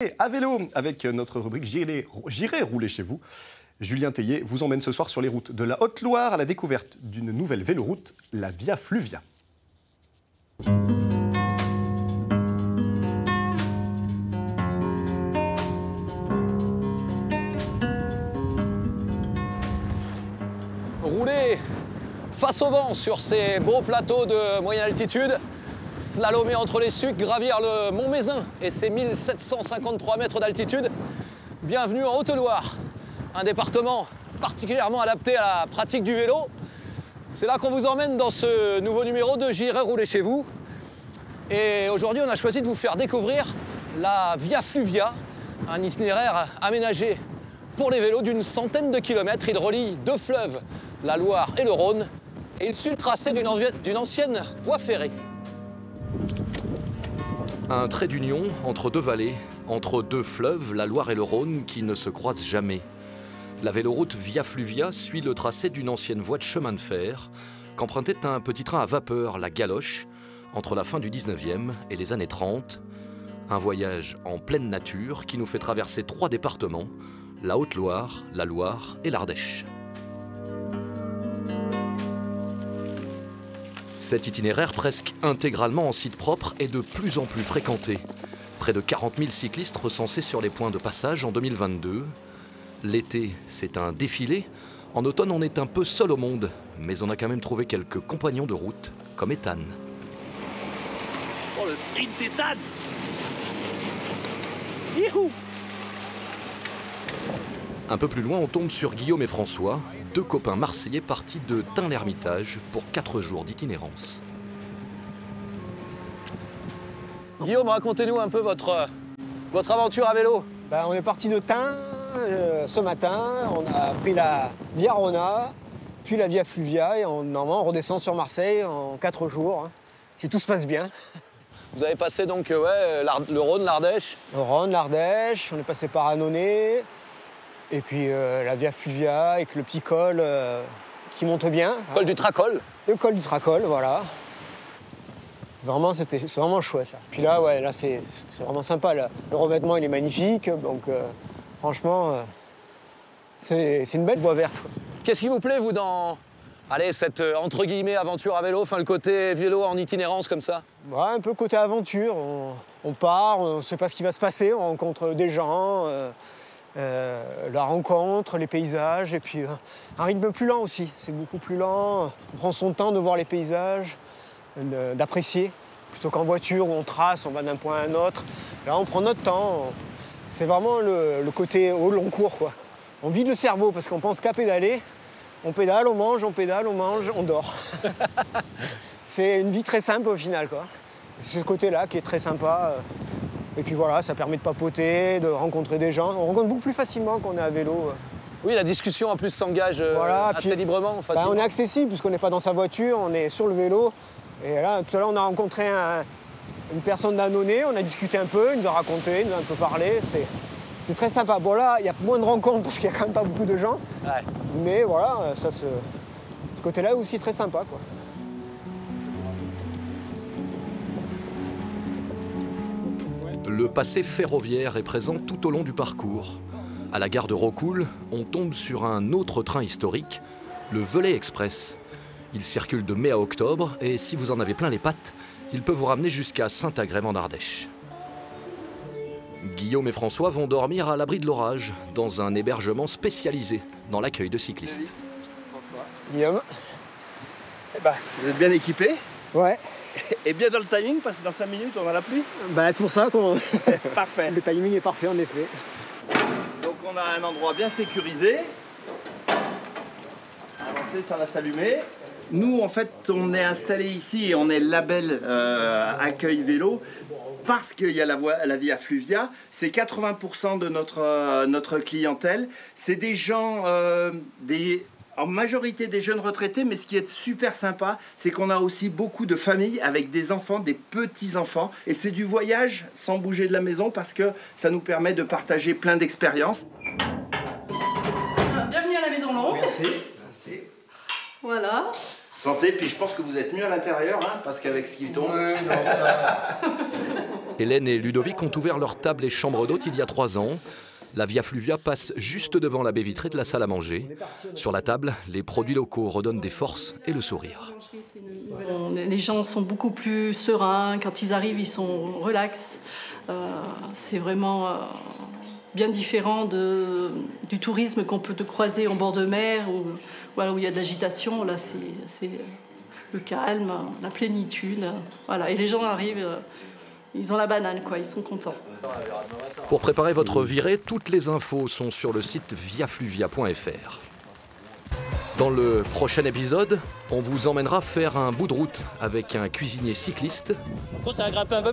Et à vélo, avec notre rubrique J'irai rouler chez vous. Julien Tellier vous emmène ce soir sur les routes de la Haute-Loire à la découverte d'une nouvelle véloroute, la Via Fluvia. Rouler face au vent sur ces beaux plateaux de moyenne altitude, slalomer entre les sucs, gravir le Mont Mézin et ses 1753 mètres d'altitude. Bienvenue en Haute-Loire, un département particulièrement adapté à la pratique du vélo. C'est là qu'on vous emmène dans ce nouveau numéro de J'irai rouler chez vous. Et aujourd'hui, on a choisi de vous faire découvrir la Via Fluvia, un itinéraire aménagé pour les vélos d'une centaine de kilomètres. Il relie deux fleuves, la Loire et le Rhône, et il suit le tracé d'une ancienne voie ferrée. Un trait d'union entre deux vallées, entre deux fleuves, la Loire et le Rhône, qui ne se croisent jamais. La véloroute Via Fluvia suit le tracé d'une ancienne voie de chemin de fer qu'empruntait un petit train à vapeur, la Galoche, entre la fin du 19e et les années 30. Un voyage en pleine nature qui nous fait traverser trois départements, la Haute-Loire, la Loire et l'Ardèche. Cet itinéraire, presque intégralement en site propre, est de plus en plus fréquenté. Près de 40 000 cyclistes recensés sur les points de passage en 2022. L'été, c'est un défilé. En automne, on est un peu seul au monde. Mais on a quand même trouvé quelques compagnons de route, comme Ethan. Oh, le sprint d'Ethan! Youhou! Un peu plus loin, on tombe sur Guillaume et François, deux copains marseillais partis de Tain-l'Hermitage pour 4 jours d'itinérance. Guillaume, racontez-nous un peu votre aventure à vélo. On est parti de Tain ce matin, on a pris la Via Rona, puis la Via Fluvia et normalement on redescend sur Marseille en 4 jours, hein, si tout se passe bien. Vous avez passé donc le Rhône, l'Ardèche. Le Rhône, l'Ardèche, on est passé par Annonay, et puis la Via Fluvia avec le petit col qui monte bien. Col du Tracol. Le col du Tracol, voilà. Vraiment, c'est vraiment chouette. Là. Puis là, ouais, là c'est vraiment sympa. Là. Le revêtement, il est magnifique, donc franchement, c'est une belle voie verte. Quoi. Qu'est-ce qui vous plaît, vous, dans cette entre guillemets aventure à vélo, enfin le côté vélo en itinérance comme ça? Ouais, un peu côté aventure. On part, on ne sait pas ce qui va se passer, on rencontre des gens, la rencontre, les paysages, et puis un rythme plus lent aussi. C'est beaucoup plus lent. On prend son temps de voir les paysages, d'apprécier, plutôt qu'en voiture où on trace, on va d'un point à un autre. Là, on prend notre temps. C'est vraiment le côté au long cours, quoi. On vide le cerveau parce qu'on pense qu'à pédaler. On pédale, on mange, on pédale, on mange, on dort. C'est une vie très simple au final, quoi. C'est ce côté-là qui est très sympa. Et puis voilà, ça permet de papoter, de rencontrer des gens. On rencontre beaucoup plus facilement quand on est à vélo. Oui, la discussion en plus s'engage assez librement, facilement. On est accessible puisqu'on n'est pas dans sa voiture, on est sur le vélo. Et là, tout à l'heure, on a rencontré une personne d'Annonay, on a discuté un peu, il nous a raconté, il nous a un peu parlé. C'est très sympa. Bon là, il y a moins de rencontres parce qu'il n'y a quand même pas beaucoup de gens. Ouais. Mais voilà, ce côté-là est aussi très sympa, quoi. Le passé ferroviaire est présent tout au long du parcours. À la gare de Rocoul, on tombe sur un autre train historique, le Velay Express. Il circule de mai à octobre et si vous en avez plein les pattes, il peut vous ramener jusqu'à Saint-Agrève en Ardèche. Guillaume et François vont dormir à l'abri de l'orage, dans un hébergement spécialisé dans l'accueil de cyclistes. Guillaume. Vous êtes bien équipés? Ouais. Et bien dans le timing, parce que dans 5 minutes, on a la pluie. C'est pour ça qu'on... Parfait. Le timing est parfait, en effet. Donc on a un endroit bien sécurisé. Avancez, ça va s'allumer. Nous, en fait, on est installé ici et on est label accueil vélo parce qu'il y a la Via Fluvia. C'est 80% de notre clientèle. C'est des gens, en majorité des jeunes retraités, mais ce qui est super sympa, c'est qu'on a aussi beaucoup de familles avec des enfants, des petits-enfants. Et c'est du voyage sans bouger de la maison parce que ça nous permet de partager plein d'expériences. Bienvenue à la Maison Longue. Merci. Merci. Voilà. Santé, puis je pense que vous êtes mieux à l'intérieur, hein, parce qu'avec ce qui tombe... Ouais, non, ça... Hélène et Ludovic ont ouvert leur table et chambre d'hôte il y a 3 ans. La Via Fluvia passe juste devant la baie vitrée de la salle à manger. Sur la table, les produits locaux redonnent des forces et le sourire. Les gens sont beaucoup plus sereins. Quand ils arrivent, ils sont relax. C'est vraiment bien différent du tourisme qu'on peut croiser en bord de mer, où il y a de l'agitation. Là, c'est le calme, la plénitude. Voilà. Et les gens arrivent, ils ont la banane, quoi. Ils sont contents. Pour préparer votre virée, toutes les infos sont sur le site viafluvia.fr. Dans le prochain épisode, on vous emmènera faire un bout de route avec un cuisinier cycliste. Ça a grimpé un peu.